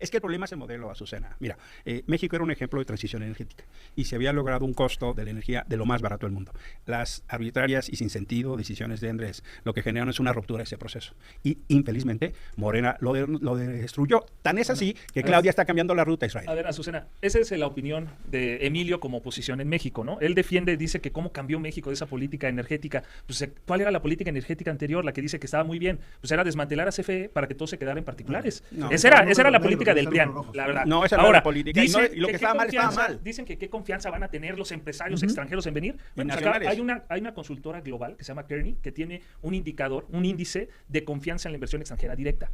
Es que el problema es el modelo, Azucena. Mira, México era un ejemplo de transición energética y se había logrado un costo de la energía de lo más barato del mundo. Las arbitrarias y sin sentido decisiones de Andrés lo que generaron es una ruptura de ese proceso. Y infelizmente Morena lo destruyó. Tan es así que Claudia está cambiando la ruta a Israel. A ver, Azucena, esa es la opinión de Emilio como oposición en México, ¿no? Él defiende, dice que cómo cambió México de esa política energética. Pues, ¿cuál era la política energética anterior? La que dice que estaba muy bien. Pues era desmantelar a CFE para que todo se quedara en particulares. No, esa era la política del PRIAN, la verdad. No, esa no era la política. Dicen y lo que estaba mal, estaba mal. Dicen que qué confianza van a tener los empresarios extranjeros en venir. Bueno, pues acá hay una consultora global que se llama Kearney, que tiene un indicador, un índice de confianza en la inversión extranjera directa.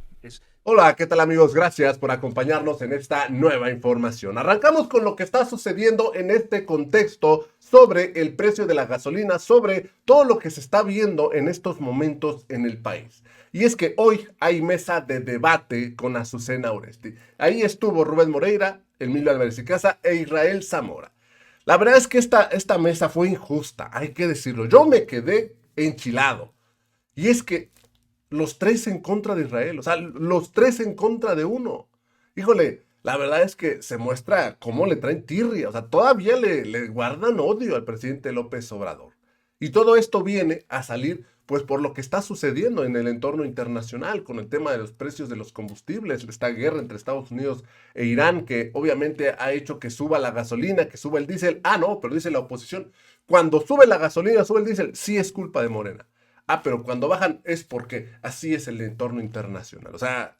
Hola, ¿qué tal, amigos? Gracias por acompañarnos en esta nueva información. Arrancamos con lo que está sucediendo en este contexto sobre el precio de la gasolina, sobre todo lo que se está viendo en estos momentos en el país. Y es que hoy hay mesa de debate con Azucena Oresti. Ahí estuvo Rubén Moreira, Emilio Álvarez y Casa e Israel Zamora. La verdad es que esta mesa fue injusta, hay que decirlo. Yo me quedé enchilado. Y es que los tres en contra de Israel, o sea, los tres en contra de uno. Híjole, la verdad es que se muestra cómo le traen tirria, o sea, todavía le guardan odio al presidente López Obrador. Y todo esto viene a salir, pues, por lo que está sucediendo en el entorno internacional, con el tema de los precios de los combustibles, esta guerra entre Estados Unidos e Irán, que obviamente ha hecho que suba la gasolina, que suba el diésel. Ah, no, pero dice la oposición, cuando sube la gasolina, sube el diésel, sí es culpa de Morena. Ah, pero cuando bajan es porque así es el entorno internacional. O sea,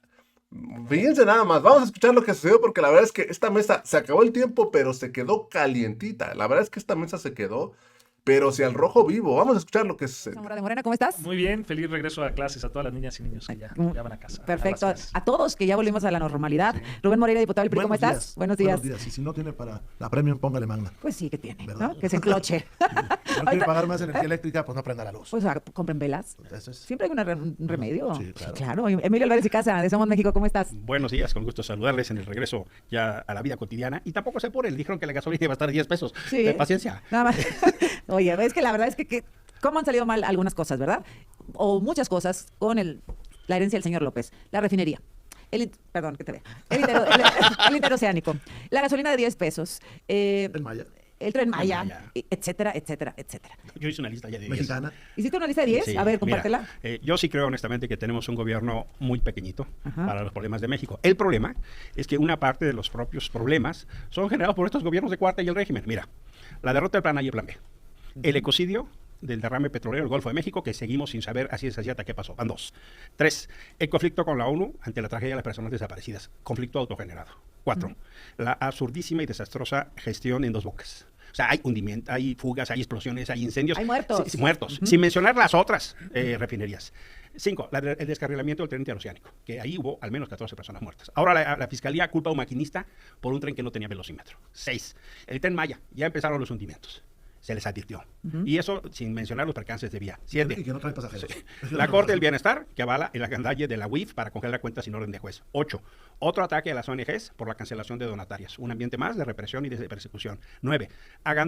fíjense nada más, vamos a escuchar lo que sucedió porque la verdad es que esta mesa se acabó el tiempo, pero se quedó calientita. La verdad es que esta mesa se quedó, pero si al rojo vivo. Vamos a escuchar lo que sucede. Zamora de Morena, ¿cómo estás? Muy bien, feliz regreso a clases a todas las niñas y niños que ya van a casa. Perfecto, a todos que ya volvimos a la normalidad. Sí. Rubén Moreira, diputado del PRI, ¿cómo estás? Buenos días. Y si no tiene para la premium, póngale magna. Pues sí que tiene, ¿no? Que se encloche. Si no quiere pagar más energía eléctrica, pues no prenda la luz. Pues compren velas. Siempre hay un remedio. Sí, claro. Sí, claro. Emilio Álvarez y Casa, de Somos México, ¿cómo estás? Buenos días, con gusto saludarles en el regreso ya a la vida cotidiana. Y tampoco se aponen, dijeron que la gasolina iba a estar a 10 pesos. Sí, paciencia. Nada más. Oye, es que la verdad es que cómo han salido mal algunas cosas, ¿verdad? O muchas cosas con la herencia del señor López. La refinería. Perdón, que te vea. El interoceánico. La gasolina de 10 pesos. El Maya. El Tren Maya, etcétera, etcétera, etcétera. Yo hice una lista ya de 10. Mexicana. ¿Hiciste una lista de 10? Sí, a ver, compártela. Mira, yo sí creo honestamente que tenemos un gobierno muy pequeñito para los problemas de México. El problema es que una parte de los propios problemas son generados por estos gobiernos de cuarta y el régimen. Mira, la derrota del plan A y el plan B. El ecocidio del derrame petrolero del Golfo de México, que seguimos sin saber a ciencia cierta qué pasó. Van 2. 3. El conflicto con la ONU ante la tragedia de las personas desaparecidas. Conflicto autogenerado. 4. La absurdísima y desastrosa gestión en Dos Bocas. O sea, hay hundimiento, hay fugas, hay explosiones, hay incendios. Hay muertos. Sí, muertos. Sin mencionar las otras refinerías. 5. El descarrilamiento del tren interoceánico, que ahí hubo al menos 14 personas muertas. Ahora la fiscalía culpa a un maquinista por un tren que no tenía velocímetro. 6. El Tren Maya. Ya empezaron los hundimientos. Se les advirtió. Y eso sin mencionar los percances de vía. 7. Y que no trae pasajeros. Sí. La Corte del Bienestar, que avala el agandalle de la UIF para congelar cuentas sin orden de juez. 8. Otro ataque a las ONGs por la cancelación de donatarias. Un ambiente más de represión y de persecución. 9.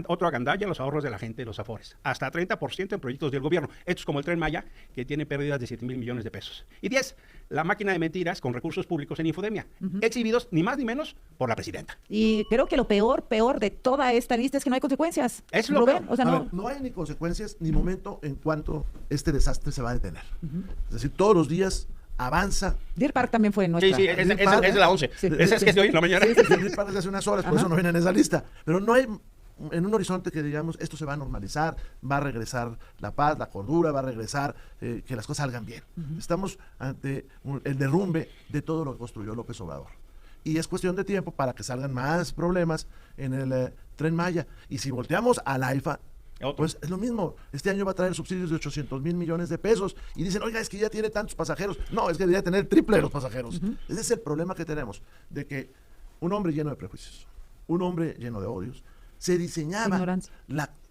Otro agandalle a los ahorros de la gente de los afores. Hasta 30% en proyectos del gobierno. Esto es como el Tren Maya, que tiene pérdidas de 7,000 millones de pesos. Y 10. La máquina de mentiras con recursos públicos en infodemia. Exhibidos ni más ni menos por la presidenta. Y creo que lo peor de toda esta lista es que no hay consecuencias. Es lo Rubén, o sea, no hay ni consecuencias ni momento en cuanto este desastre se va a detener. Es decir, todos los días avanza. Deer Park también fue nuestra. Sí, es la 11. Sí. Esa es que es de hoy en la mañana. Sí, Deer Park desde hace unas horas, por eso no viene en esa lista. Pero no hay en un horizonte que digamos esto se va a normalizar, va a regresar la paz, la cordura, va a regresar que las cosas salgan bien. Estamos ante el derrumbe de todo lo que construyó López Obrador. Y es cuestión de tiempo para que salgan más problemas en el Tren Maya. Y si volteamos al AIFA, pues es lo mismo. Este año va a traer subsidios de 800,000 millones de pesos. Y dicen, oiga, es que ya tiene tantos pasajeros. No, es que debería tener triple los pasajeros. Ese es el problema que tenemos, de que un hombre lleno de prejuicios, un hombre lleno de odios, se diseñaba... Ignorancia.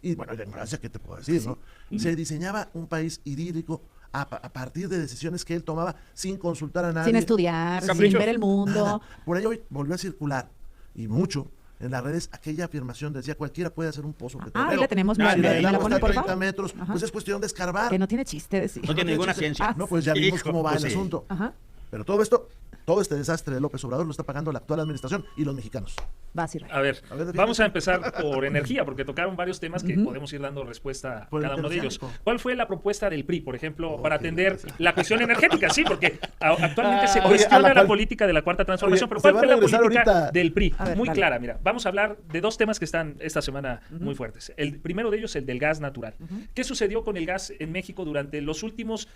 Y bueno, la ignorancia, ¿qué te puedo decir, no? Se diseñaba un país idílico a partir de decisiones que él tomaba sin consultar a nadie. Sin estudiar, sin ver el mundo. Nada. Por ello hoy volvió a circular, y mucho, en las redes, aquella afirmación decía, cualquiera puede hacer un pozo petrolero. Ahí la tenemos. ¿Me la pone, por 30 favor? metros, pues es cuestión de escarbar. Que no tiene chiste decir. No tiene ninguna ciencia. No, pues ya vimos cómo va el asunto. Pero todo esto todo este desastre de López Obrador lo está pagando la actual administración y los mexicanos. Vas, Israel. A ver, defiende. vamos a empezar por energía, porque tocaron varios temas que podemos ir dando respuesta a Por el cada uno de ellos. interoceánico. ¿Cuál fue la propuesta del PRI, por ejemplo, para atender la cuestión energética? Sí, porque actualmente se Oye, cuestiona a la la cual- política de la Cuarta Transformación, Oye, pero se ¿cuál va a fue la regresar política ahorita. del PRI? A ver, Muy dale. clara, mira. Vamos a hablar de dos temas que están esta semana muy fuertes. El primero de ellos, el del gas natural. ¿Qué sucedió con el gas en México durante los últimos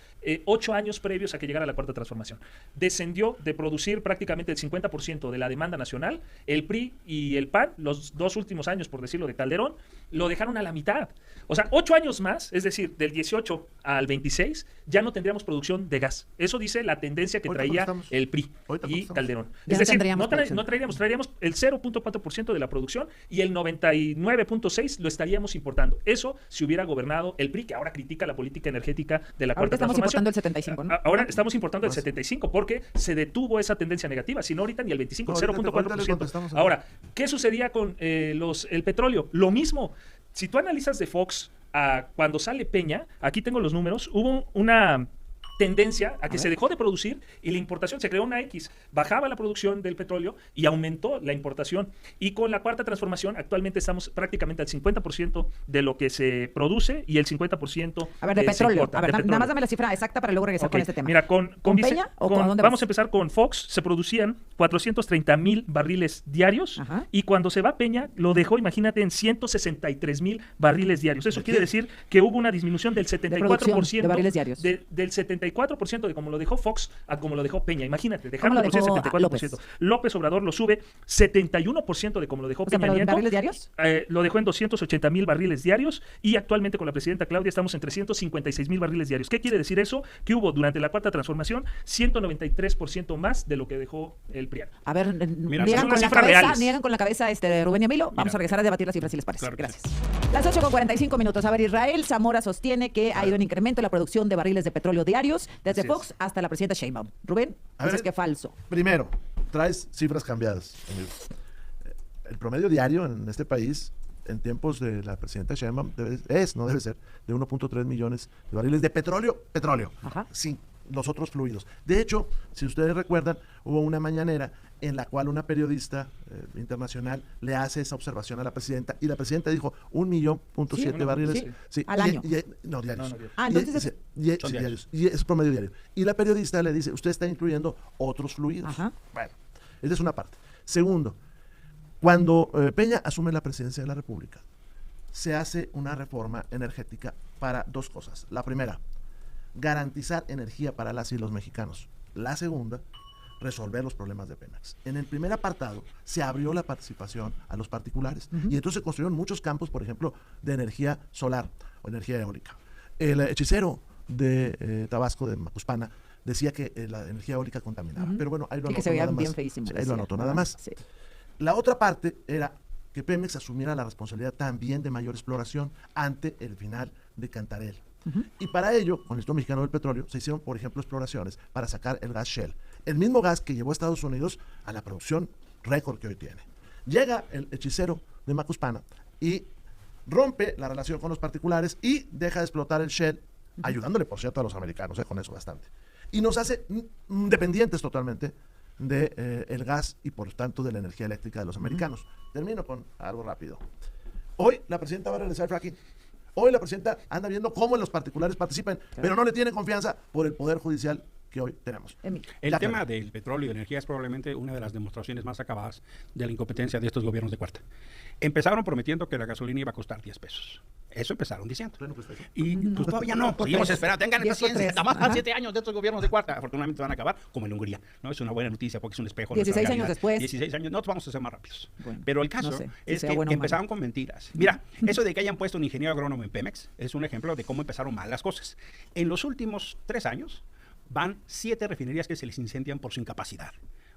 8 años previos a que llegara la Cuarta Transformación? Descendió de producir prácticamente el 50% de la demanda nacional. El PRI y el PAN, los dos últimos años, por decirlo, de Calderón, lo dejaron a la mitad. O sea, 8 años más, es decir, del 18 al 26, ya no tendríamos producción de gas. Eso dice la tendencia que Ahorita traía contestamos. el PRI Ahorita y contestamos. Calderón. Ya Es no decir, tendríamos producción. traeríamos el 0.4% de la producción y el 99.6% lo estaríamos importando. Eso si hubiera gobernado el PRI, que ahora critica la política energética de la Cuarta Ahorita estamos Transformación. importando el 75, ¿no? Ahora estamos importando el 75 porque se detuvo esa tendencia negativa. Si no, ahorita ni el 25, No, ahorita le 0.4%. contestamos. Ahora, ¿qué sucedía con el petróleo? Lo mismo. Si tú analizas de Fox cuando sale Peña, aquí tengo los números, hubo una tendencia a que se dejó de producir y la importación, se creó una X, bajaba la producción del petróleo y aumentó la importación. Y con la Cuarta Transformación actualmente estamos prácticamente al 50% de lo que se produce y el 50% A ver, de se petróleo. importa, A ver, de nada petróleo. más dame la cifra exacta para luego regresar Ok, con este tema. Mira, ¿con Peña o con dónde vamos vas? a empezar con Fox, se producían 430,000 barriles diarios. Ajá. Y cuando se va Peña, lo dejó, imagínate, en 163,000 barriles diarios. Eso quiere decir que hubo una disminución del 74% de barriles diarios. del 74% de como lo dejó Fox a como lo dejó Peña. Imagínate, dejaron ¿Cómo de lo producir dejó 74%. López Obrador lo sube 71% de como lo dejó O sea, Peña pero en Nieto. barriles diarios. Lo dejó en 280,000 barriles diarios y actualmente con la presidenta Claudia estamos en 356,000 barriles diarios. ¿Qué quiere decir eso? Que hubo durante la Cuarta Transformación 193% más de lo que dejó el PRI. A ver, Mira, son niegan con las la cifras cabeza, reales. niegan con la cabeza Rubén y Emilio. Vamos Mira. a regresar a debatir las cifras si les parece. Claro que Gracias. Las 8:45 A ver, Israel Zamora sostiene que ha ido en incremento en la producción de barriles de petróleo diarios desde Así Fox es. hasta la presidenta Sheinbaum. Rubén, A dices ver. que falso. Primero, traes cifras cambiadas, amigo. El promedio diario en este país, en tiempos de la presidenta Sheinbaum, no debe ser, de 1.3 millones de barriles de petróleo, Ajá. sin los otros fluidos. De hecho, si ustedes recuerdan, hubo una mañanera en la cual una periodista internacional le hace esa observación a la presidenta y la presidenta dijo 1.7 barriles. sí. Al año. No, diarios. No, diarios. Ah, entonces son sí, diarios. y es promedio diario. Y la periodista le dice, usted está incluyendo otros fluidos. Ajá. Bueno, esa es una parte. Segundo, cuando Peña asume la presidencia de la República, se hace una reforma energética para dos cosas. La primera, garantizar energía para las y los mexicanos. La segunda, resolver los problemas de Pemex. En el primer apartado se abrió la participación a los particulares y entonces se construyeron muchos campos, por ejemplo, de energía solar o energía eólica. El hechicero de Tabasco, de Macuspana, decía que la energía eólica contaminaba. Pero bueno, ahí lo Y que anotó se veía nada más. bien feísimo. Sí, ahí decía. lo anotó nada más. Sí. La otra parte era que Pemex asumiera la responsabilidad también de mayor exploración ante el final de Cantarell. Y para ello, con el Instituto Mexicano del Petróleo, se hicieron, por ejemplo, exploraciones para sacar el gas Shell. El mismo gas que llevó a Estados Unidos a la producción récord que hoy tiene. Llega el hechicero de Macuspana y rompe la relación con los particulares y deja de explotar el Shell, ayudándole, por cierto, a los americanos, con eso bastante. Y nos hace dependientes totalmente de el gas y por tanto de la energía eléctrica de los americanos. Termino con algo rápido. Hoy la presidenta va a regresar al fracking. Hoy la presidenta anda viendo cómo los particulares participan, pero no le tiene confianza por el Poder Judicial que hoy tenemos. Emilio. El Ya, tema claro. del petróleo y de energía es probablemente una de las demostraciones más acabadas de la incompetencia de estos gobiernos de cuarta. Empezaron prometiendo que la gasolina iba a costar 10 pesos. Eso empezaron diciendo. Bueno, pues, Y pues todavía no. por Seguimos tres. esperando. Tengan 10 por paciencia. tres. Nada más Ajá. 7 años de estos gobiernos de cuarta. Afortunadamente van a acabar como en Hungría. ¿No? Es una buena noticia porque es un espejo. de nuestra 16 años realidad. después. 16 años. Nosotros vamos a ser más rápidos. Bueno, Pero el caso no sé si es sea que bueno o malo. empezaron con mentiras. Mira, eso de que hayan puesto un ingeniero agrónomo en Pemex es un ejemplo de cómo empezaron mal las cosas. En los últimos 3 años van 7 refinerías que se les incendian por su incapacidad.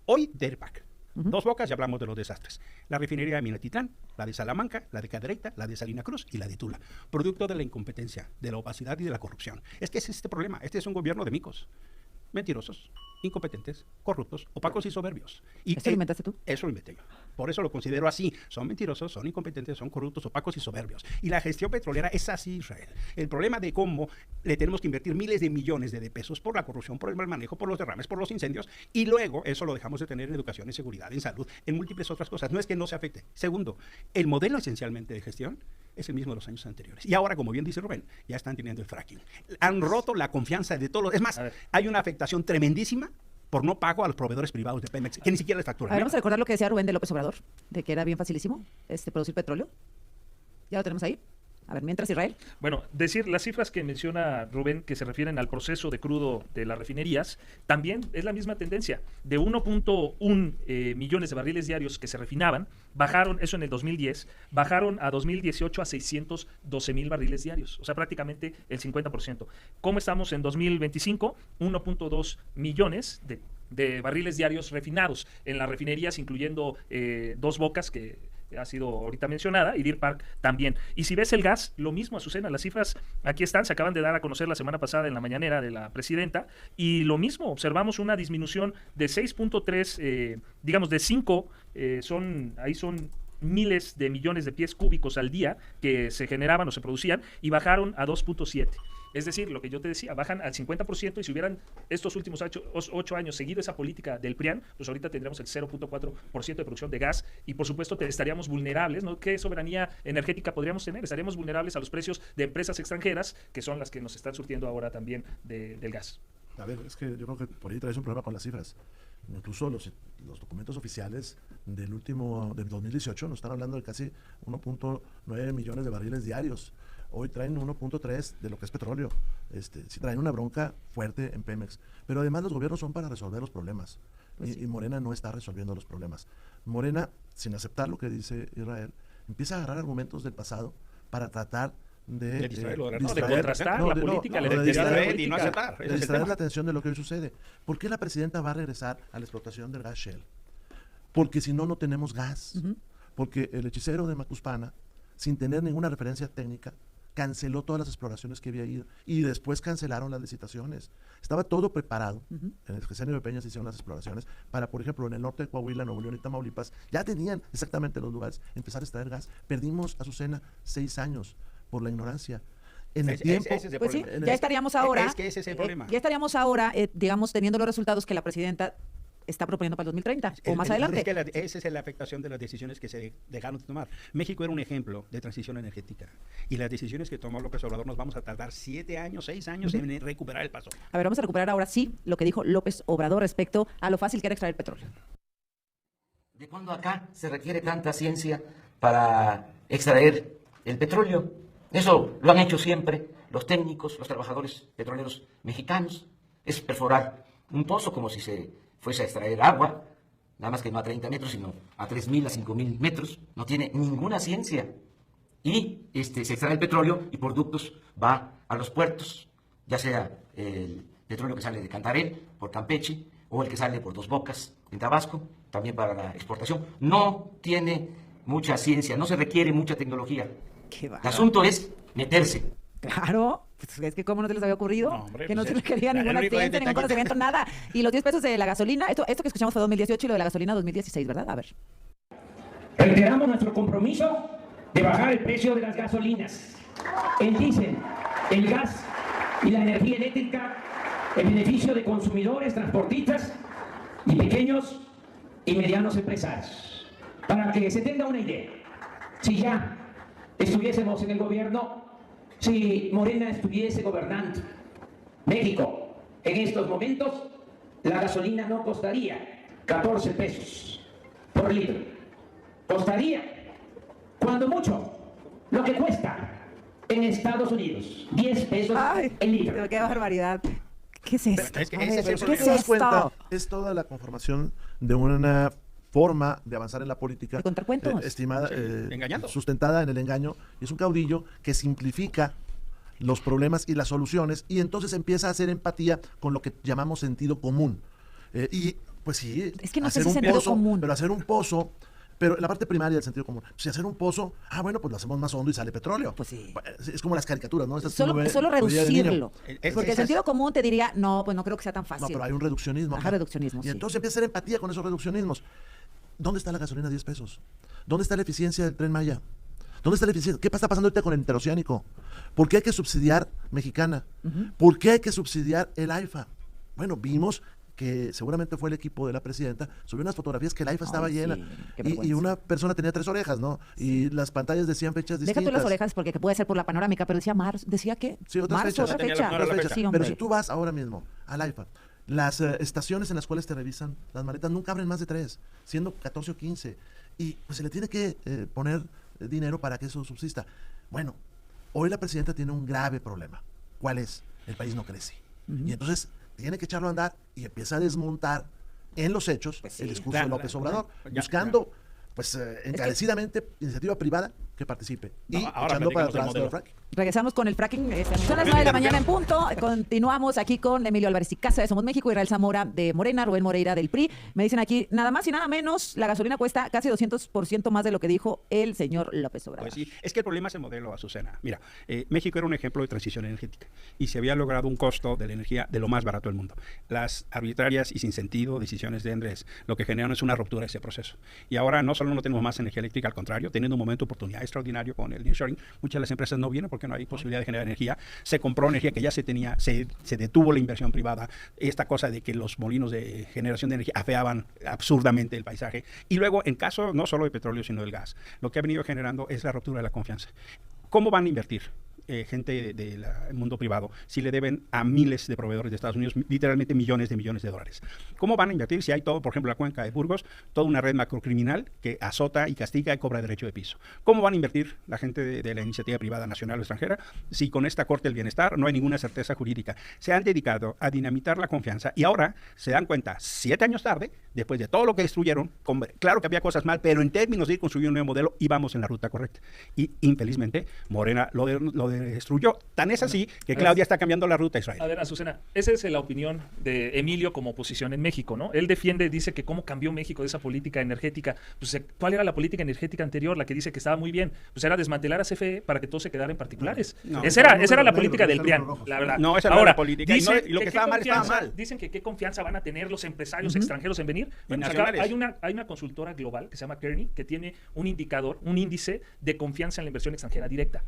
Hoy, Derpac. Dos Bocas, ya hablamos de los desastres. La refinería de Minatitlán, la de Salamanca, la de Cadereyta, la de Salina Cruz y la de Tula. Producto de la incompetencia, de la opacidad y de la corrupción. Es que ese es este problema. Este es un gobierno de micos. mentirosos, incompetentes, corruptos, opacos y soberbios. Y ¿Eso lo inventaste tú? Eso lo inventé yo. Por eso lo considero así. Son mentirosos, son incompetentes, son corruptos, opacos y soberbios. Y la gestión petrolera es así, Israel. El problema de cómo le tenemos que invertir miles de millones de pesos por la corrupción, por el mal manejo, por los derrames, por los incendios, y luego eso lo dejamos de tener en educación, en seguridad, en salud, en múltiples otras cosas. No es que no se afecte. Segundo, el modelo esencialmente de gestión es el mismo de los años anteriores. Y ahora, como bien dice Rubén, ya están teniendo el fracking. Han roto la confianza de todos los... Es más, hay una afectación tremendísima por no pago a los proveedores privados de Pemex, que ni siquiera les facturan. A ver, vamos a recordar lo que decía Rubén de López Obrador, de que era bien facilísimo producir petróleo. ¿Ya lo tenemos ahí? A ver, mientras, Israel. Bueno, decir las cifras que menciona Rubén, que se refieren al proceso de crudo de las refinerías, también es la misma tendencia. De 1.1 millones de barriles diarios que se refinaban, bajaron, eso en el 2010, bajaron a 2018 a 612,000 barriles diarios, o sea, prácticamente el 50%. ¿Cómo estamos en 2025? 1.2 millones de barriles diarios refinados en las refinerías, incluyendo Dos Bocas, que ha sido ahorita mencionada, y Deer Park también. Y si ves el gas, lo mismo, Azucena, las cifras aquí están, se acaban de dar a conocer la semana pasada en la mañanera de la presidenta, y lo mismo, observamos una disminución de 6.3, digamos de 5, ahí son miles de millones de pies cúbicos al día que se generaban o se producían, y bajaron a 2.7. Es decir, lo que yo te decía, bajan al 50%, y si hubieran estos últimos 8 años seguido esa política del PRIAN, pues ahorita tendríamos el 0.4% de producción de gas, y por supuesto estaríamos vulnerables, ¿no? ¿Qué soberanía energética podríamos tener? Estaríamos vulnerables a los precios de empresas extranjeras, que son las que nos están surtiendo ahora también del gas. A ver, es que yo creo que por ahí traes un problema con las cifras. Incluso los documentos oficiales del 2018 nos están hablando de casi 1.9 millones de barriles diarios. Hoy traen 1.3 de lo que es petróleo. Sí traen una bronca fuerte en Pemex. Pero además los gobiernos son para resolver los problemas. Y Morena no está resolviendo los problemas. Morena, sin aceptar lo que dice Israel, empieza a agarrar argumentos del pasado para tratar de contrastar la política, de distraer y no aceptar. De distraer la atención de lo que hoy sucede. ¿Por qué la presidenta va a regresar a la explotación del gas Shell? Porque si no, no tenemos gas. Porque el hechicero de Macuspana, sin tener ninguna referencia técnica, canceló todas las exploraciones que había ido, y después cancelaron las licitaciones. Estaba todo preparado. En el sexenio de Peña se hicieron las exploraciones para, por ejemplo, en el norte de Coahuila, Nuevo León y Tamaulipas, ya tenían exactamente los lugares, empezar a extraer gas. Perdimos, Azucena, 6 años por la ignorancia. En el tiempo, pues sí, ya estaríamos ahora, es que ese es el problema. Ya estaríamos ahora, digamos, teniendo los resultados que la presidenta está proponiendo para el 2030 o más adelante. Es que esa es la afectación de las decisiones que se dejaron de tomar. México era un ejemplo de transición energética, y las decisiones que tomó López Obrador nos vamos a tardar 7 años, 6 años en recuperar el paso. A ver, vamos a recuperar ahora sí lo que dijo López Obrador respecto a lo fácil que era extraer petróleo. ¿De cuándo acá se requiere tanta ciencia para extraer el petróleo? Eso lo han hecho siempre los técnicos, los trabajadores petroleros mexicanos. Es perforar un pozo como si se fuese a extraer agua, nada más que no a 30 metros, sino a 3.000, a 5.000 metros. No tiene ninguna ciencia. Y se extrae el petróleo y por ductos va a los puertos, ya sea el petróleo que sale de Cantarell, por Campeche, o el que sale por Dos Bocas, en Tabasco, también para la exportación. No tiene mucha ciencia, no se requiere mucha tecnología. El asunto es meterse. Claro, pues es que cómo no te les había ocurrido, no, hombre, que no pues se requería ninguna ciencia, ningún conocimiento, nada. Y los 10 pesos de la gasolina, esto que escuchamos fue 2018 y lo de la gasolina 2016, ¿verdad? A ver. Reiteramos nuestro compromiso de bajar el precio de las gasolinas, el diésel, el gas y la energía eléctrica en beneficio de consumidores, transportistas y pequeños y medianos empresarios. Para que se tenga una idea, si ya estuviésemos en el gobierno, si Morena estuviese gobernando México en estos momentos, la gasolina no costaría 14 pesos por litro. Costaría, cuando mucho, lo que cuesta en Estados Unidos, 10 pesos el litro. Pero qué barbaridad. ¿Qué es esto? Es que ese es el ¿Qué problema. es ¿Te das esto? cuenta? Es toda la conformación de una forma de avanzar en la política, De contar cuentos. estimada, engañando. sustentada en el engaño. Es un caudillo que simplifica los problemas y las soluciones, y entonces empieza a hacer empatía con lo que llamamos sentido común. Y pues sí, Es que no sé hacer si un sentido pozo, común. pero hacer un pozo Pero la parte primaria del sentido común, si hacer un pozo, bueno, pues lo hacemos más hondo y sale petróleo. Pues sí. Es como las caricaturas, ¿no? Estas que Solo uno ve solo cuando llega de niño. reducirlo. Porque el sentido común te diría, no, pues no creo que sea tan No, fácil. pero hay un reduccionismo. Ajá, reduccionismo, Y sí. entonces empieza a hacer empatía con esos reduccionismos. ¿Dónde está la gasolina a 10 pesos? ¿Dónde está la eficiencia del Tren Maya? ¿Dónde está la eficiencia? ¿Qué está pasando ahorita con el interoceánico? ¿Por qué hay que subsidiar Mexicana? ¿Por qué hay que subsidiar el AIFA? Bueno, vimos que seguramente fue el equipo de la presidenta, subió unas fotografías que el AIFA estaba Ay, llena. sí, qué Y vergüenza. una persona tenía 3 orejas, ¿no? Y las pantallas decían fechas distintas. Deja tú las orejas porque puede ser por la panorámica, pero decía marzo, ¿decía qué? Sí, otras Marzo, fechas. otra Tenía fecha. la- no era la fecha. Sí, Pero hombre. si tú vas ahora mismo al AIFA, las estaciones en las cuales te revisan las maletas nunca abren más de 3, siendo 14 o 15. Y pues se le tiene que poner dinero para que eso subsista. Bueno, hoy la presidenta tiene un grave problema. ¿Cuál es? El país no crece. Y entonces tiene que echarlo a andar y empieza a desmontar en los hechos Pues sí. el discurso Claro, de López claro, Obrador, claro. Ya, buscando pues encarecidamente iniciativa privada que participe y No, ahora echando para platicamos del atrás todo el modelo. fracking. Regresamos con el fracking. Son las 9 de la mañana en punto. Continuamos aquí con Emilio Álvarez y Casa de Somos México, Israel Zamora de Morena, Rubén Moreira del PRI. Me dicen aquí, nada más y nada menos, la gasolina cuesta casi 200% más de lo que dijo el señor López Obrador. Pues sí, es que el problema es el modelo, Azucena. Mira, México era un ejemplo de transición energética y se había logrado un costo de la energía de lo más barato del mundo. Las arbitrarias y sin sentido decisiones de Andrés lo que generan es una ruptura de ese proceso. Y ahora no solo no tenemos más energía eléctrica, al contrario, teniendo un momento de oportunidad extraordinario con el nearshoring, muchas de las empresas no vienen porque no hay posibilidad de generar energía. Se compró energía que ya se tenía, se detuvo la inversión privada, esta cosa de que los molinos de generación de energía afeaban absurdamente el paisaje. Y luego, en caso no solo de petróleo, sino del gas, lo que ha venido generando es la ruptura de la confianza. ¿Cómo van a invertir gente del mundo privado si le deben a miles de proveedores de Estados Unidos literalmente millones de dólares? ¿Cómo van a invertir si hay todo, por ejemplo, la cuenca de Burgos, toda una red macrocriminal que azota y castiga y cobra derecho de piso? ¿Cómo van a invertir la gente de la iniciativa privada nacional o extranjera si con esta Corte del Bienestar no hay ninguna certeza jurídica? Se han dedicado a dinamitar la confianza y ahora se dan cuenta, 7 años tarde, después de todo lo que destruyeron, claro que había cosas mal, pero en términos de ir construyendo un nuevo modelo íbamos en la ruta correcta. Y infelizmente Morena lo destruyó. Tan es así que Claudia está cambiando la ruta a Israel. A ver, Azucena, esa es la opinión de Emilio como oposición en México, ¿no? Él defiende, dice que cómo cambió México de esa política energética. Pues, ¿cuál era la política energética anterior? La que dice que estaba muy bien. Pues era desmantelar a CFE para que todo se quedara en particulares. No. esa era la Negro, política del PRIAN, rojos. la verdad. No, esa no era Ahora, la política. Y dicen lo que qué estaba mal, estaba confianza- mal. Dicen que qué confianza van a tener los empresarios extranjeros en venir. Bueno, pues acá nacionales. hay una consultora global que se llama Kearney, que tiene un indicador, un índice de confianza en la inversión extranjera directa.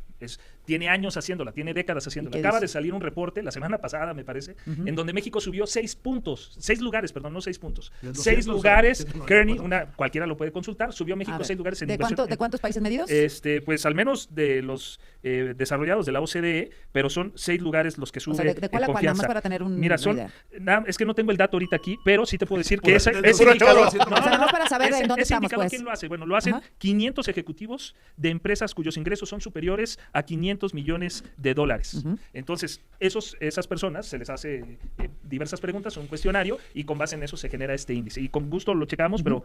Tiene años haciéndola, tiene décadas haciéndola. ¿Y qué Acaba dice? de salir un reporte la semana pasada, me parece, en donde México subió 6 lugares, no 6 puntos. Y el 6 200, lugares, 190, Kearney, bueno. cualquiera lo puede consultar, subió A México ver, 6 lugares en ¿de inversión. cuánto- de cuántos países medidos? Pues al menos de los desarrollados de la OCDE, pero son 6 lugares los que suben. sea, ¿de cuál a cuál? Nada más para tener Mira, una idea. es que no tengo el dato ahorita aquí, pero sí te puedo decir que Puro- ese del puro indicador. choro. O sea, nada más para saber en dónde ese estamos, indicador, pues. ¿quién lo hace? Bueno, lo hacen Ajá. 500 ejecutivos de empresas cuyos ingresos son superiores a 500 millones de dólares. Entonces, esas personas se les hace diversas preguntas, un cuestionario, y con base en eso se genera este índice. Y con gusto lo checamos, pero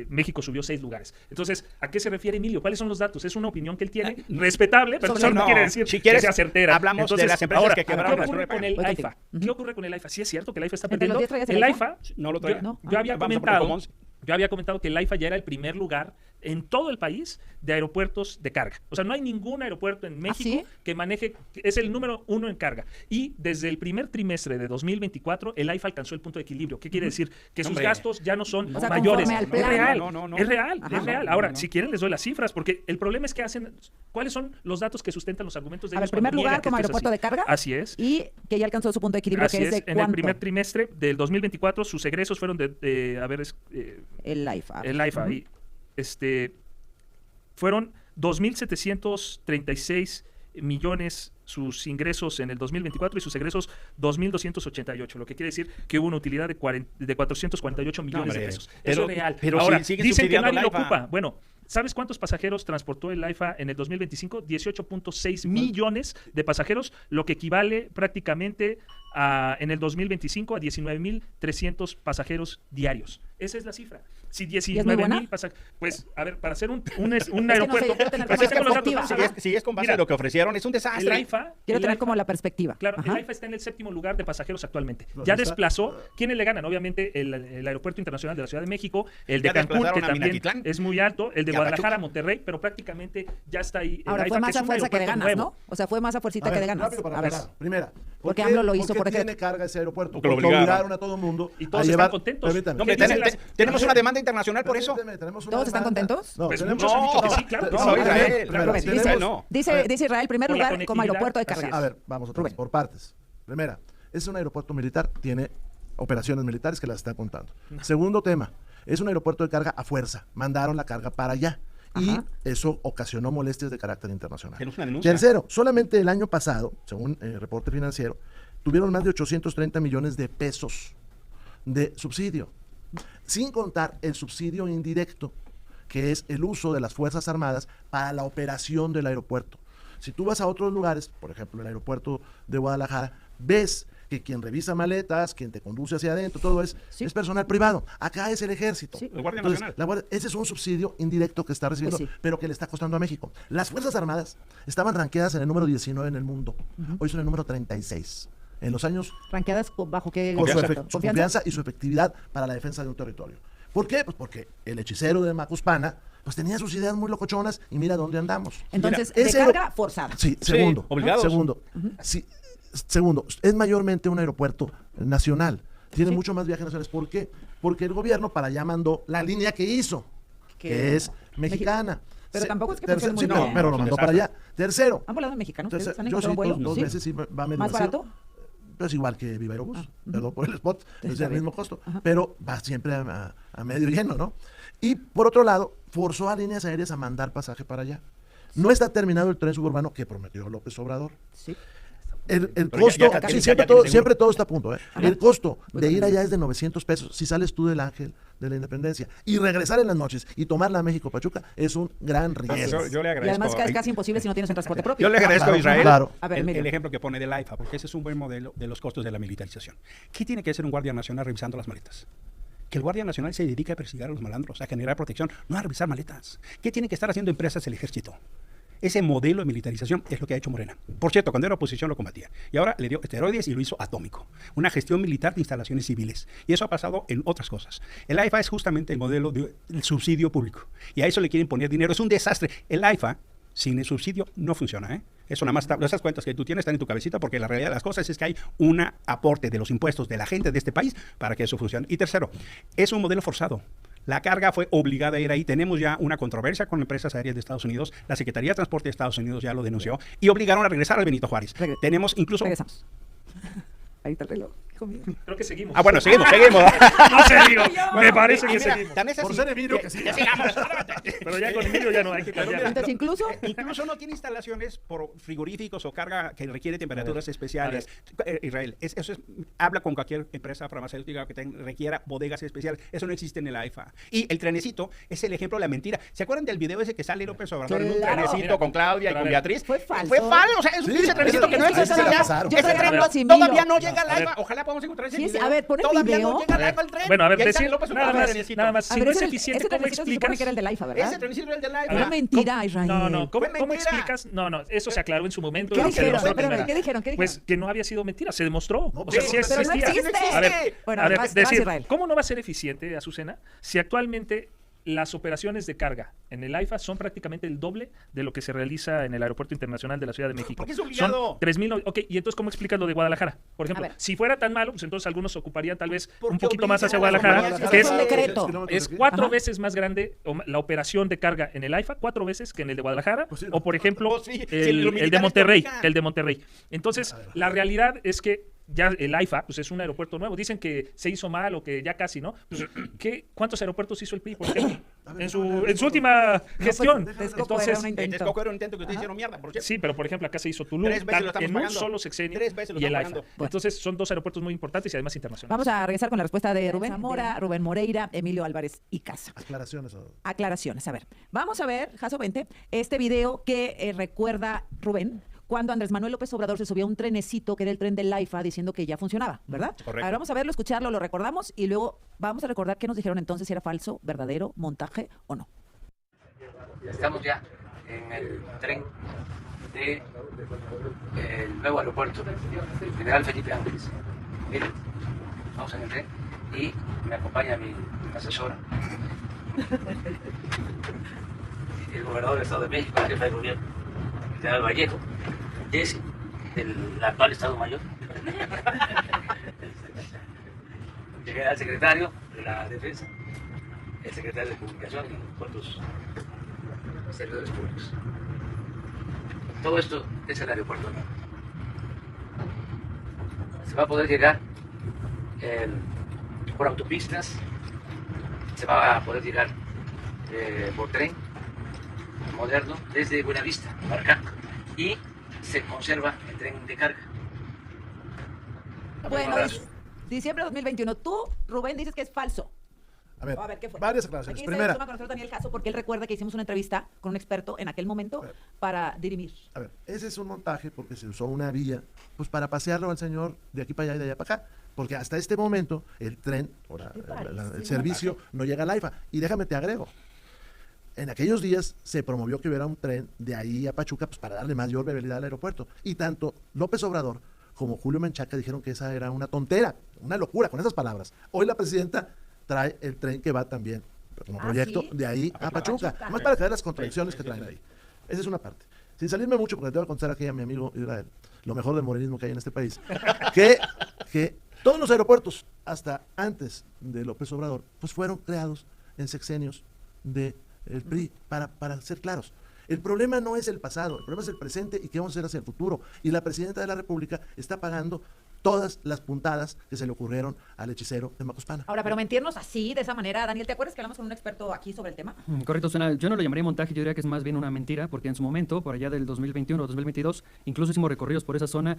México subió 6 lugares. Entonces, ¿a qué se refiere Emilio? ¿Cuáles son los datos? Es una opinión que él tiene, respetable, pero eso no No, quiere decir si quieres, que sea certera. hablamos de Entonces, las empresas ahora, que quebraron ¿qué las ocurre pruebas. con el Voy contigo. AIFA? ¿Qué ocurre con el AIFA? Sí es cierto que el AIFA está ¿Entre los perdiendo. 10 traías el El AIFA? AIFA, No lo traía. No. yo había Vamos a poner comentado como 11. Yo había comentado que el AIFA ya era el primer lugar en todo el país de aeropuertos de carga. O sea, no hay ningún aeropuerto en México ¿sí? que maneje, es el número 1 en carga. Y desde el primer trimestre de 2024, el AIFA alcanzó el punto de equilibrio. ¿Qué quiere decir? Que sus Hombre. gastos ya no son O sea, mayores. conforme al plan. Es real, No. es real, Ajá. es real. No, Ahora, no. si quieren les doy las cifras, porque el problema es que hacen, ¿cuáles son los datos que sustentan los argumentos de A ver, ellos primer cuando niegan lugar que como esto es aeropuerto así? de carga. Así es. Y que ya alcanzó su punto de equilibrio, Así que es de es, en cuánto. el primer trimestre del 2024 sus egresos fueron El AIFA. el AIFA, y, fueron 2.736 millones sus ingresos en el 2024 y sus egresos 2.288, lo que quiere decir que hubo una utilidad de 448 millones hombre, de pesos. pero- Eso es real. pero Ahora, si siguen dicen que subsidiando nadie lo el AIFA. ocupa. Bueno, ¿sabes cuántos pasajeros transportó el AIFA en el 2025? 18.6 millones de pasajeros, lo que equivale prácticamente en el 2025 a 19.300 pasajeros diarios. Esa es la cifra. Si muy 19,000 buena? pasajeros. Pues, a ver, para hacer un no sé, aeropuerto. yo quiero tener pues, como tengo los datos, perspectiva. vamos a ver. Si es con base Mira, en lo que ofrecieron, es un el desastre. AIFA. Quiero el tener AIFA como la perspectiva. Claro, Ajá. el AIFA está en el 7º lugar de pasajeros actualmente. Pues Ya está. desplazó. ¿Quiénes le ganan? Obviamente el Aeropuerto Internacional de la Ciudad de México, el de Ya Cancún, que desplazaron a también Minatitlán. es muy alto, el de Y a Guadalajara, Pachuca. Monterrey, pero prácticamente ya está ahí. el Ahora, AIFA, fue más que es a un fuerza que de aeropuerto ganas, nuevo. ¿no? O sea, fue más a fuercita A que ver, de ganas. rápido para A ver. aclarar. Primera, Porque AMLO lo hizo ¿por por qué decreto? tiene carga ese aeropuerto? Porque lo Porque obligaron. obligaron a todo el mundo Y a todos llevar... están contentos. Permítame. No, Hombre, ¿qué dicen tenemos una demanda internacional por eso. Permíteme, tenemos una ¿Todos están demanda. contentos? No, Pues tenemos... muchos han dicho que sí, claro que No, sí. no, A ver, Israel, primero, Rubén, tenemos- Israel no. Dice Israel, primer Por la lugar como conectividad, aeropuerto de así carga. A ver, vamos otra vez, Rubén. por partes. Primera, es un aeropuerto militar, tiene operaciones militares que las están contando. Segundo tema, es un aeropuerto de carga a fuerza. Mandaron la carga para allá. Y Ajá. eso ocasionó molestias de carácter internacional. Tenemos una denuncia. Tercero, solamente el año pasado, según el reporte financiero, tuvieron más de 830 millones de pesos de subsidio, sin contar el subsidio indirecto, que es el uso de las Fuerzas Armadas para la operación del aeropuerto. Si tú vas a otros lugares, por ejemplo el aeropuerto de Guadalajara, ves que quien revisa maletas, quien te conduce hacia adentro, todo es personal privado. Acá es el ejército. Sí. El Guardia Entonces, Nacional. ese es un subsidio indirecto que está recibiendo, Pues sí. pero que le está costando a México. Las Fuerzas Armadas estaban ranqueadas en el número 19 en el mundo. Hoy son el número 36. En los años, ¿Ranqueadas bajo qué por su, concepto? su confianza y su efectividad para la defensa de un territorio. ¿Por qué? Pues porque el hechicero de Macuspana pues tenía sus ideas muy locochonas y mira dónde andamos. Entonces, Mira, de ese carga aero- forzada. Sí, Sí, segundo. obligados. Segundo. Sí, segundo, es mayormente un aeropuerto nacional. Tiene mucho más viajes nacionales. ¿Por qué? Porque el gobierno para allá mandó la línea que hizo, que es mexicana. Pero tampoco es que Tercero, funcione muy sí, bien. pero lo mandó para allá. Tercero. ¿Han volado en mexicano? Tercero, ¿Ustedes han yo sí, encontrado un vuelo? dos ¿Sí? veces sí va medio ¿Más vacío. barato? Pues igual que Viva Aerobús, perdón por el spot, es Está el bien. mismo costo, pero va siempre a medio lleno, ¿no? Y por otro lado, forzó a líneas aéreas a mandar pasaje para allá. No está terminado el tren suburbano que prometió López Obrador. Sí. El Pero costo, ya sí, tiene siempre, seguro. siempre todo está a punto, ¿eh? El costo Muy de ir bien. allá es de 900 pesos si sales tú del Ángel de la Independencia y regresar en las noches y tomarla a México Pachuca es un gran riesgo. Yo le Y agradezco. además es casi imposible si no tienes un transporte propio. Yo le agradezco Claro, a Israel claro. A ver, el Emilio. ejemplo que pone del AIFA, porque ese es un buen modelo de los costos de la militarización. ¿Qué tiene que hacer un guardia nacional revisando las maletas? Que el guardia nacional se dedica a perseguir a los malandros, a generar protección, no a revisar maletas. ¿Qué tiene que estar haciendo empresas el ejército? Ese modelo de militarización es lo que ha hecho Morena. Por cierto, cuando era oposición lo combatía. Y ahora le dio esteroides y lo hizo atómico. Una gestión militar de instalaciones civiles. Y eso ha pasado en otras cosas. El AIFA es justamente el modelo del subsidio público. Y a eso le quieren poner dinero. Es un desastre. El AIFA, sin el subsidio, no funciona, ¿eh? Eso nada más, esas cuentas que tú tienes están en tu cabecita, porque la realidad de las cosas es que hay un aporte de los impuestos de la gente de este país para que eso funcione. Y tercero, es un modelo forzado. La carga fue obligada a ir ahí. Tenemos ya una controversia con empresas aéreas de Estados Unidos. La Secretaría de Transporte de Estados Unidos ya lo denunció y obligaron a regresar al Benito Juárez. Tenemos incluso... Regresamos. Ahí está el reloj, hijo mío. Creo que seguimos. Ah, bueno, seguimos. No sé, digo, me parece que Mira, seguimos. tan es Por así ser Emilio, que sí. sigamos. Pero ya con Emilio ya no hay que cambiar. Entonces, incluso Incluso no tiene instalaciones por frigoríficos o carga que requiere temperaturas especiales. Israel, habla con cualquier empresa farmacéutica que requiera bodegas especiales. Eso no existe en el AIFA. Y el trenecito es el ejemplo de la mentira. ¿Se acuerdan del video ese que sale López Obrador en un Claro. trenecito Mira, con Claudia y pero a con ver. Beatriz? Fue falso. Fue falso. O sea, es Sí, ese trenecito que no es que existe se la ya. pasaron. Yo Ese todavía tren no asimilo. todavía no llega al A ver. AIFA. Ojalá podamos encontrar ese Sí, video. a ver, pon el Todavía video. no llega al AIFA el tren. Bueno, a ver, Y ahí sale decir López Obrador en el trenecito. nada más, A si ver, no es ese eficiente, ¿cómo trenecito se supone explicas? que era el del AIFA, ¿verdad? Ese trenecito era el del Era AIFA. mentira, Israel. No, ¿cómo Fue mentira. explicas? No, eso se aclaró en su momento. ¿Qué y se dijeron? demostró que Espérame, no era. ¿qué dijeron? Pues que no había sido mentira, se demostró. No, O sea, sí pero no existía. existe. A ver, Bueno, a ver, vas, decir, Israel. ¿cómo no va a ser eficiente, Azucena, si actualmente las operaciones de carga en el AIFA son prácticamente el doble de lo que se realiza en el Aeropuerto Internacional de la Ciudad de México? Porque es obligado. Son 3,000. Ok, y entonces, ¿cómo explicas lo de Guadalajara? Por ejemplo, A ver. si fuera tan malo, pues entonces algunos ocuparían tal vez un Porque poquito más hacia obligan a las Guadalajara, compañías que a es, un decreto. es 4 Ajá. veces más grande la operación de carga en el AIFA, 4 veces que en el de Guadalajara, Pues sí, o por ejemplo, pues sí, si el los de militares Monterrey, te obligan. el de Monterrey. Entonces, la realidad es que ya el AIFA, pues es un aeropuerto nuevo. Dicen que se hizo mal o que ya casi, ¿no? Pues, ¿cuántos aeropuertos hizo el PRI, por ejemplo? En su última gestión. Texcoco era un El intento. Texcoco era un intento que ustedes hicieron mierda, por cierto. Sí, pero por ejemplo acá se hizo Tulum 3 veces lo estamos en un pagando. solo sexenio 3 veces lo y el estamos AIFA. pagando. Entonces son dos aeropuertos muy importantes y además internacionales. Vamos a regresar con la respuesta de Rubén Zamora, Rubén Moreira, Emilio Álvarez y Casa. Aclaraciones. o- Aclaraciones. A ver, vamos a ver, Jaso 20, este video que recuerda, Rubén, cuando Andrés Manuel López Obrador se subió a un trenecito que era el tren del AIFA diciendo que ya funcionaba, ¿verdad? Correcto. A ver, vamos a verlo, escucharlo, lo recordamos y luego vamos a recordar qué nos dijeron entonces, si era falso, verdadero, montaje o no. Estamos ya en el tren del nuevo aeropuerto, General Felipe Ángeles. Miren, vamos en el tren y me acompaña mi asesora, el gobernador del Estado de México, el jefe de gobierno, el general Vallejo, Jesse, del actual Estado Mayor, el general secretario de la Defensa, el secretario de Comunicación y otros servidores públicos. Todo esto es el aeropuerto. Se va a poder llegar por autopistas, se va a poder llegar por tren moderno desde Buenavista para acá y se conserva el tren de carga. Bueno, diciembre de 2021. Tú, Rubén, dices que es falso. A ver, ¿qué fue? varias aclaraciones. Aquí Primera, se suma con nosotros Daniel Caso porque él recuerda que hicimos una entrevista con un experto en aquel momento para dirimir. a ver, ese es un montaje porque se usó una vía pues para pasearlo al señor de aquí para allá y de allá para acá. Porque hasta este momento el tren, el servicio, no llega al AIFA. Y déjame te agrego. En aquellos días se promovió que hubiera un tren de ahí a Pachuca pues, para darle mayor viabilidad al aeropuerto. Y tanto López Obrador como Julio Menchaca dijeron que esa era una tontera, una locura, con esas palabras. Hoy la presidenta trae el tren que va también como proyecto ¿sí? de ahí a Pachuca. Más para que vean las contradicciones que traen ahí. Esa es una parte. Sin salirme mucho, porque te voy a contar aquí a mi amigo Israel, lo mejor del morenismo que hay en este país, que todos los aeropuertos, hasta antes de López Obrador, pues fueron creados en sexenios del PRI, para ser claros. El problema no es el pasado, el problema es el presente y qué vamos a hacer hacia el futuro. Y la presidenta de la República está pagando todas las puntadas que se le ocurrieron al hechicero de Macuspana. Ahora, pero mentirnos así, de esa manera, Daniel, ¿te acuerdas que hablamos con un experto aquí sobre el tema? Correcto, suena, yo no lo llamaría montaje, yo diría que es más bien una mentira, porque en su momento, por allá del 2021 o 2022, incluso hicimos recorridos por esa zona,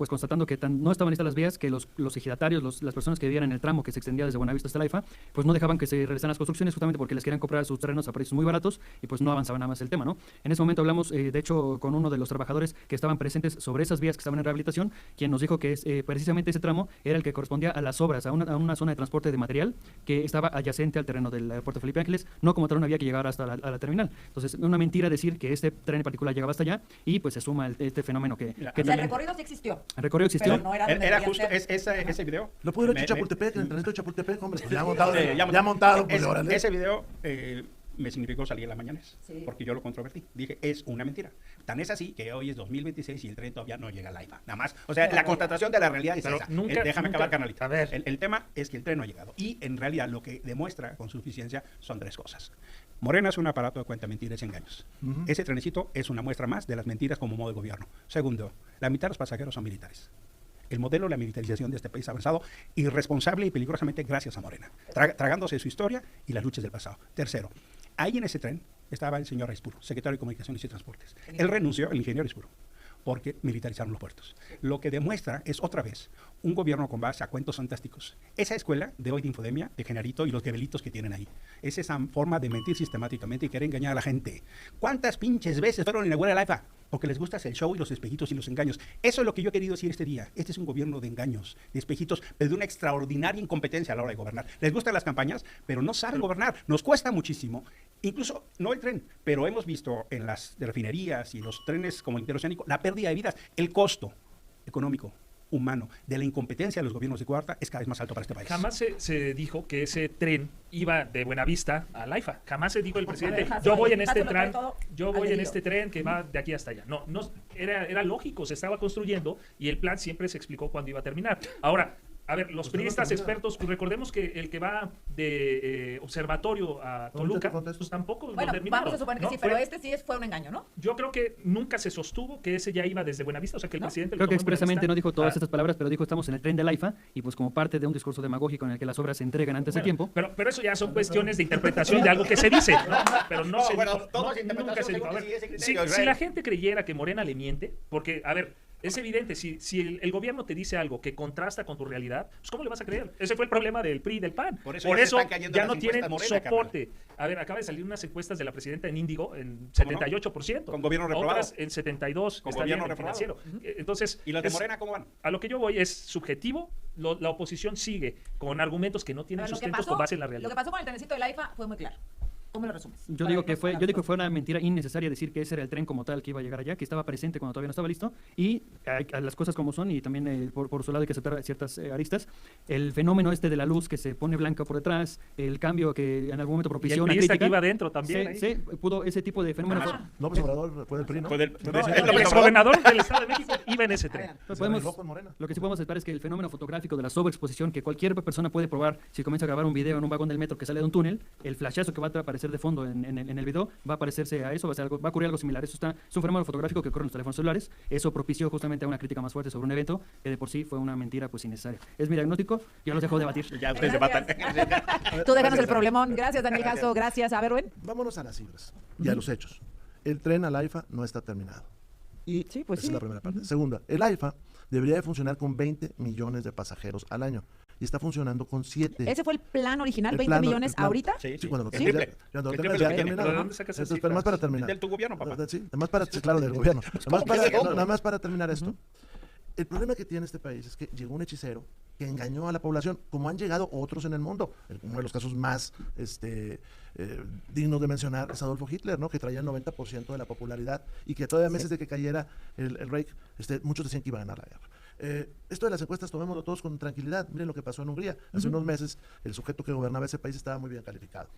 constatando que no estaban listas las vías, que los ejidatarios, las personas que vivían en el tramo que se extendía desde Buenavista hasta la AIFA, pues no dejaban que se realizaran las construcciones justamente porque les querían comprar sus terrenos a precios muy baratos y pues no avanzaba nada más el tema, ¿no? En ese momento hablamos, de hecho, con uno de los trabajadores que estaban presentes sobre esas vías que estaban en rehabilitación, quien nos dijo que precisamente ese tramo era el que correspondía a las obras, a una zona de transporte de material que estaba adyacente al terreno del aeropuerto Felipe Ángeles, no como tal una vía que llegara hasta a la terminal. Entonces, una mentira decir que este tren en particular llegaba hasta allá y pues se suma este fenómeno que el recorrido sí existió. El recorrido existió. Pero no Era justo ese video. ¿Lo pudo haber hecho Chapultepec, en el trenito de Chapultepec, hombre? Pues ya montado, pues órale. Ese video me significó salir en las mañanas, Sí. porque yo lo controvertí. Dije, es una mentira. Tan es así que hoy es 2026 y el tren todavía no llega al AIFA. Nada más. O sea, la constatación de la realidad es Pero esa. nunca- Déjame acabar, canalita. A ver. El tema es que el tren no ha llegado. Y en realidad lo que demuestra con suficiencia son tres cosas. Morena es un aparato de cuenta mentiras y engaños. Ese trenecito es una muestra más de las mentiras como modo de gobierno. Segundo, la mitad de los pasajeros son militares. El modelo de la militarización de este país ha avanzado irresponsable y peligrosamente gracias a Morena, tragándose su historia y las luchas del pasado. Tercero, ahí en ese tren estaba el señor Aispuro, secretario de Comunicaciones y Transportes. Él renunció, el ingeniero Aispuro, porque militarizaron los puertos. Lo que demuestra es otra vez un gobierno con base a cuentos fantásticos. Esa escuela de hoy de infodemia, de Genarito y los gebelitos que tienen ahí. Es esa forma de mentir sistemáticamente y querer engañar a la gente. ¿Cuántas pinches veces fueron a inaugurar el AIFA? Porque les gusta el show y los espejitos y los engaños. Eso es lo que yo he querido decir este día. Este es un gobierno de engaños, de espejitos, pero de una extraordinaria incompetencia a la hora de gobernar. Les gustan las campañas, pero no saben gobernar. Nos cuesta muchísimo. Incluso, no el tren, pero hemos visto en las refinerías y los trenes como el interoceánico, la pérdida de vidas, el costo económico, humano, de la incompetencia de los gobiernos de cuarta es cada vez más alto para este país. Jamás se dijo que ese tren iba de Buenavista a AIFA. Jamás se dijo el presidente, Deja yo voy ahí, en este déjalo tren, todo yo al voy en dedillo. este tren que va de aquí hasta allá. No, era lógico, se estaba construyendo y el plan siempre se explicó cuándo iba a terminar. Ahora, a ver, los periodistas expertos, pues recordemos que el que va de Observatorio a Toluca, pues tampoco Bueno, lo terminaron. vamos a suponer que ¿no? sí, pero este sí fue un engaño, ¿no? Yo creo que nunca se sostuvo que ese ya iba desde Buenavista, o sea que el ¿No? presidente... lo Creo que tomó en expresamente Buenavista. no dijo todas Ah, estas palabras, pero dijo estamos en el tren del AIFA y pues como parte de un discurso demagógico en el que las obras se entregan antes de tiempo. Pero eso ya son cuestiones de interpretación de algo que se dice, ¿no? Pero no, se bueno, dijo, todo no, es interpretación nunca se dijo. A según ver, que sigue ese si criterio, la gente creyera que Morena le miente, porque, a ver, Es evidente, si el gobierno te dice algo que contrasta con tu realidad, pues ¿cómo le vas a creer? Ese fue el problema del PRI y del PAN. Por eso Ya no tienen soporte. A ver, acaba de salir unas encuestas de la presidenta en Índigo en 78%. Con gobierno reprobado. Otras en 72%. Con está gobierno bien, en reprobado. financiero. Entonces, ¿Y los de Morena cómo van? A lo que yo voy es subjetivo. La oposición sigue con argumentos que no tienen Pero sustentos con base en la Lo realidad. que pasó con el trenecito del AIFA fue muy claro. ¿Cómo lo resumes? Yo digo que fue una mentira innecesaria decir que ese era el tren como tal que iba a llegar allá, que estaba presente cuando todavía no estaba listo, y a las cosas como son, y también por su lado hay que aceptar ciertas aristas. El fenómeno este de la luz que se pone blanca por detrás, el cambio que en algún momento propició una crítica. Que iba adentro también. Sí, pudo ese tipo de fenómeno. López Obrador fue del PRI, ¿no? El exgobernador del Estado de México iba en ese tren. Lo que sí podemos aceptar es que el fenómeno fotográfico de la sobreexposición, que cualquier persona puede probar si comienza a grabar un video en un vagón del metro que sale de un túnel, el flashazo que va a aparecer de fondo en el video va a parecerse a eso, va a ocurrir algo similar. Es un fenómeno fotográfico que ocurre en los teléfonos celulares. Eso propició justamente a una crítica más fuerte sobre un evento que de por sí fue una mentira pues innecesaria. Es mi diagnóstico, yo los dejo debatir. Ya ustedes debatan. Tú déjanos el problemón. Gracias, Daniel Jasso. Gracias. A ver, Rubén. Vámonos a las cifras y a los hechos. El tren al AIFA no está terminado. Y sí, pues esa es la primera parte. Segunda, el AIFA debería de funcionar con 20 millones de pasajeros al año. Y está funcionando con 7. ¿Ese fue el plan original? ¿20 millones ahorita? Sí, cuando lo termine. Pero más para terminar. Del tu gobierno, papá. Sí, claro, del gobierno. Nada más para terminar esto. El problema que tiene este país es que llegó un hechicero que engañó a la población, como han llegado otros en el mundo. Uno de los casos más dignos de mencionar es Adolfo Hitler, ¿no? Que traía el 90% de la popularidad y que todavía meses de que cayera el Reich, muchos decían que iba a ganar la guerra. Esto de las encuestas tomémoslo todos con tranquilidad. Miren lo que pasó en Hungría. Hace unos meses el sujeto que gobernaba ese país estaba muy bien calificado.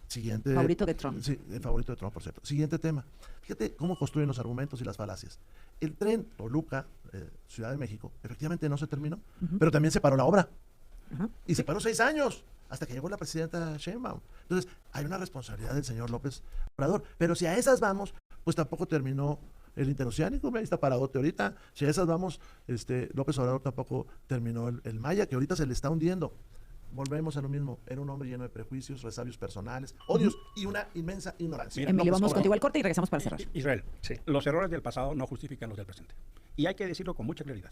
Siguiente, favorito de Trump. Sí, el favorito de Trump, por cierto. Siguiente tema. Fíjate cómo construyen los argumentos y las falacias. El tren Toluca, Ciudad de México, efectivamente no se terminó, pero también se paró la obra. Y se paró 6 años, hasta que llegó la presidenta Sheinbaum. Entonces, hay una responsabilidad del señor López Obrador. Pero si a esas vamos, pues tampoco terminó el interoceánico, ahí está paradote ahorita. Si a esas vamos, López Obrador tampoco terminó el Maya, que ahorita se le está hundiendo. Volvemos a lo mismo. Era un hombre lleno de prejuicios, resabios personales, odios y una inmensa ignorancia. Mira, Emilio, vamos contigo al corte y regresamos para cerrar. Israel, los errores del pasado no justifican los del presente. Y hay que decirlo con mucha claridad.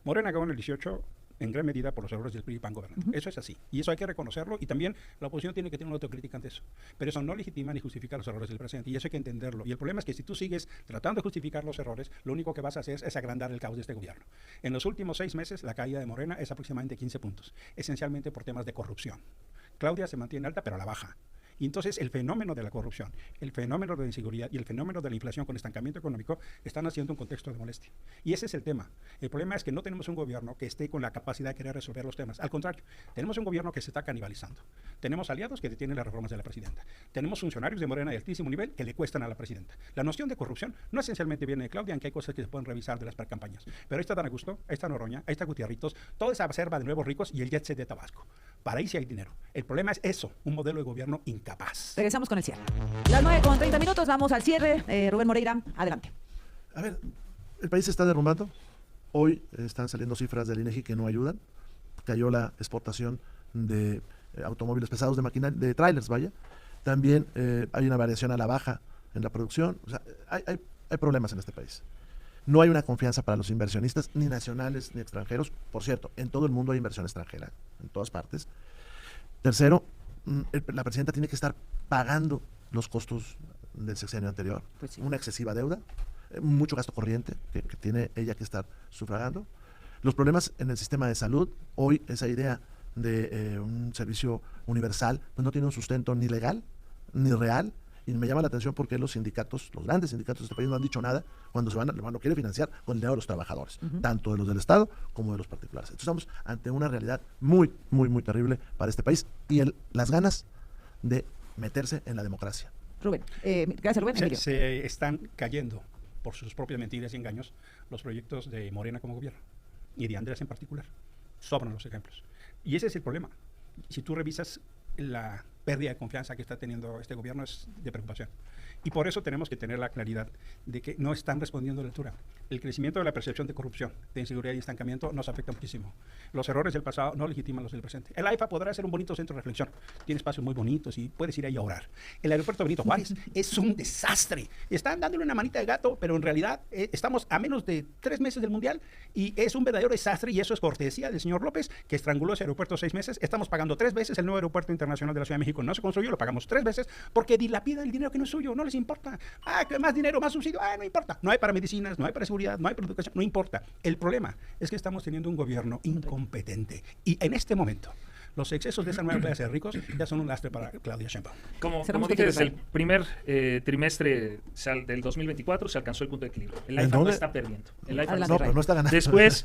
Morena acabó en el 18 en gran medida por los errores del PRI y PAN gobernante. Eso es así. Y eso hay que reconocerlo. Y también la oposición tiene que tener una autocrítica ante eso. Pero eso no legitima ni justifica los errores del presente. Y eso hay que entenderlo. Y el problema es que si tú sigues tratando de justificar los errores, lo único que vas a hacer es agrandar el caos de este gobierno. En los últimos 6 meses, la caída de Morena es aproximadamente 15 puntos. Esencialmente por temas de corrupción. Claudia se mantiene alta, pero a la baja. Y entonces el fenómeno de la corrupción, el fenómeno de la inseguridad y el fenómeno de la inflación con estancamiento económico están haciendo un contexto de molestia. Y ese es el tema. El problema es que no tenemos un gobierno que esté con la capacidad de querer resolver los temas. Al contrario, tenemos un gobierno que se está canibalizando. Tenemos aliados que detienen las reformas de la presidenta. Tenemos funcionarios de Morena de altísimo nivel que le cuestan a la presidenta. La noción de corrupción no esencialmente viene de Claudia, aunque hay cosas que se pueden revisar de las precampañas. Pero ahí está Dan Augusto, ahí está Noroña, ahí está Gutierritos, toda esa selva de nuevos ricos y el jet set de Tabasco. Para ahí sí hay dinero. El problema es eso, un modelo de gobierno incapaz. Regresamos con el cierre. Las 9:30, vamos al cierre. Rubén Moreira, adelante. A ver, el país se está derrumbando. Hoy están saliendo cifras del INEGI que no ayudan. Cayó la exportación de automóviles pesados, de trailers, vaya. También hay una variación a la baja en la producción. O sea, hay problemas en este país. No hay una confianza para los inversionistas, ni nacionales ni extranjeros. Por cierto, en todo el mundo hay inversión extranjera, en todas partes. Tercero, la presidenta tiene que estar pagando los costos del sexenio anterior. Pues sí. Una excesiva deuda, mucho gasto corriente que tiene ella que estar sufragando. Los problemas en el sistema de salud. Hoy esa idea de un servicio universal pues no tiene un sustento ni legal ni real. Y me llama la atención porque los sindicatos, los grandes sindicatos de este país no han dicho nada cuando lo quiere financiar con el dinero de los trabajadores, tanto de los del Estado como de los particulares. Entonces estamos ante una realidad muy, muy, muy terrible para este país y las ganas de meterse en la democracia. Rubén, gracias Rubén. Se están cayendo por sus propias mentiras y engaños los proyectos de Morena como gobierno y de Andrés en particular. Sobran los ejemplos. Y ese es el problema. Si tú revisas la pérdida de confianza que está teniendo este gobierno es de preocupación. Y por eso tenemos que tener la claridad de que no están respondiendo a la altura. El crecimiento de la percepción de corrupción, de inseguridad y estancamiento nos afecta muchísimo. Los errores del pasado no legitiman los del presente. El AIFA podrá ser un bonito centro de reflexión. Tiene espacios muy bonitos y puedes ir ahí a orar. El aeropuerto Benito Juárez es un desastre. Están dándole una manita de gato, pero en realidad estamos a menos de 3 meses del Mundial y es un verdadero desastre, y eso es cortesía del señor López, que estranguló ese aeropuerto 6 meses. Estamos pagando 3 veces el nuevo aeropuerto internacional de la Ciudad de México. No se construyó, lo pagamos 3 veces porque dilapida el dinero que no es suyo. No les importa. Que más dinero, más subsidio. No importa. No hay para medicinas, no hay para seguridad, no hay para educación, no importa. El problema es que estamos teniendo un gobierno incompetente. Y en este momento, los excesos de esa nueva empresa de ricos ya son un lastre para Claudia Sheinbaum. Como dije, desde el primer trimestre del 2024 se alcanzó el punto de equilibrio. El AIFA no está perdiendo. El AIFA no está ganando. Después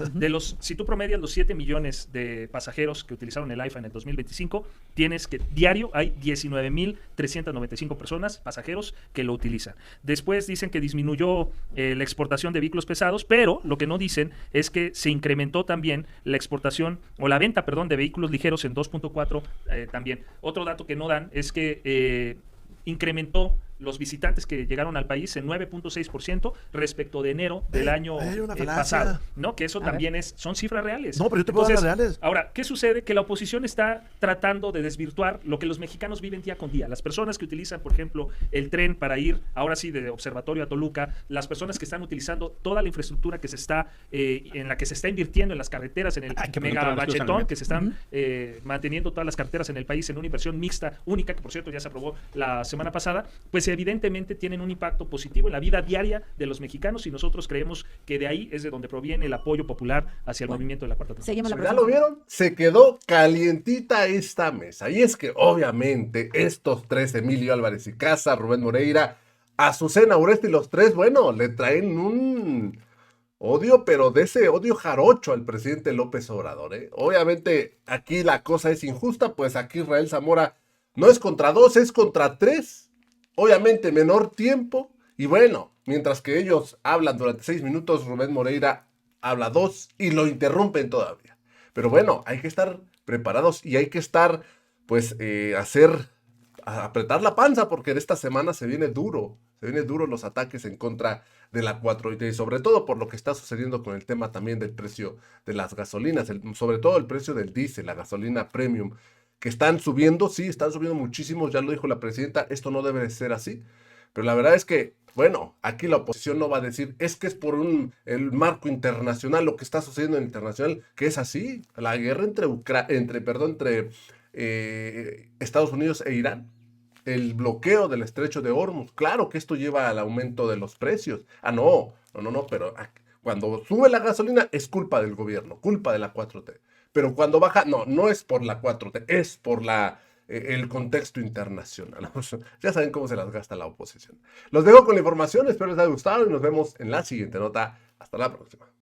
si tú promedias los 7 millones de pasajeros que utilizaron el AIFA en el 2025, tienes que diario hay 19,395 personas, pasajeros, que lo utilizan. Después dicen que disminuyó la exportación de vehículos pesados, pero lo que no dicen es que se incrementó también la exportación o la venta, perdón, de vehículos ligeros en 2.4 también. Otro dato que no dan es que incrementó los visitantes que llegaron al país en 9.6% respecto de enero del año pasado, ¿no? Que eso también son cifras reales. No, pero yo te puedo dar las reales. Ahora, ¿qué sucede? Que la oposición está tratando de desvirtuar lo que los mexicanos viven día con día. Las personas que utilizan, por ejemplo, el tren para ir, ahora sí, de Observatorio a Toluca, las personas que están utilizando toda la infraestructura que se está, en la que se está invirtiendo en las carreteras, en el megabachetón, que se están manteniendo todas las carreteras en el país en una inversión mixta, única, que por cierto ya se aprobó la semana pasada, pues evidentemente tienen un impacto positivo en la vida diaria de los mexicanos, y nosotros creemos que de ahí es de donde proviene el apoyo popular hacia el movimiento de la Cuarta Transformación. ¿Ya lo vieron? Se quedó calientita esta mesa. Y es que obviamente estos tres, Emilio Álvarez y Casa, Rubén Moreira, Azucena Uresti, los tres, bueno, le traen un odio, pero de ese odio jarocho al presidente López Obrador, ¿eh? Obviamente aquí la cosa es injusta, pues aquí Israel Zamora no es contra 2, es contra 3. Obviamente menor tiempo, y bueno, mientras que ellos hablan durante 6 minutos, Rubén Moreira habla 2 y lo interrumpen todavía. Pero bueno, hay que estar preparados y hay que estar, pues, apretar la panza, porque en esta semana se viene duro los ataques en contra de la 4T, y sobre todo por lo que está sucediendo con el tema también del precio de las gasolinas, sobre todo el precio del diésel, la gasolina premium, que están subiendo, sí, están subiendo muchísimo, ya lo dijo la presidenta, esto no debe de ser así, pero la verdad es que, bueno, aquí la oposición no va a decir, es que es por el marco internacional, lo que está sucediendo en el internacional, que es así, la guerra entre Estados Unidos e Irán, el bloqueo del estrecho de Hormuz, claro que esto lleva al aumento de los precios, no, pero cuando sube la gasolina es culpa del gobierno, culpa de la 4T. Pero cuando baja, no es por la 4T, es por el contexto internacional. Ya saben cómo se las gasta la oposición. Los dejo con la información, espero les haya gustado y nos vemos en la siguiente nota. Hasta la próxima.